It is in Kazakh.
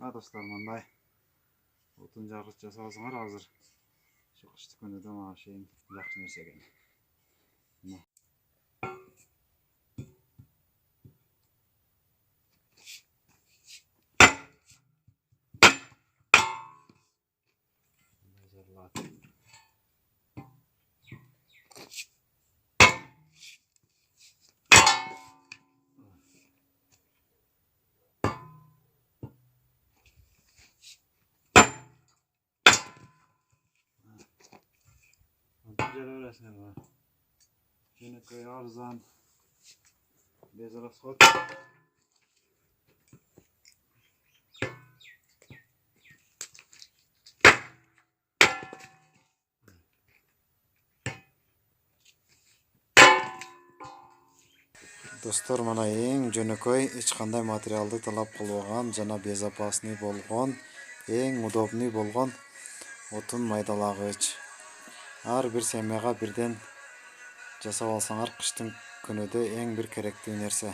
Dostlar, mınday otun jargıç jasabasыңar hazır. Şu kışlık günüde mana şeyin yaxşı nerse eкен. Жөнөкөй арзан без расход. Достор, мына эң жөнөкөй, эч кандай материалды талап кылбаган жана безопасный болгон, эң удобный болгон отун майдалагыч. Ар бир семьяга бирден жасап алсаңар кыштын күнүдө эң бир керектүү нерсе.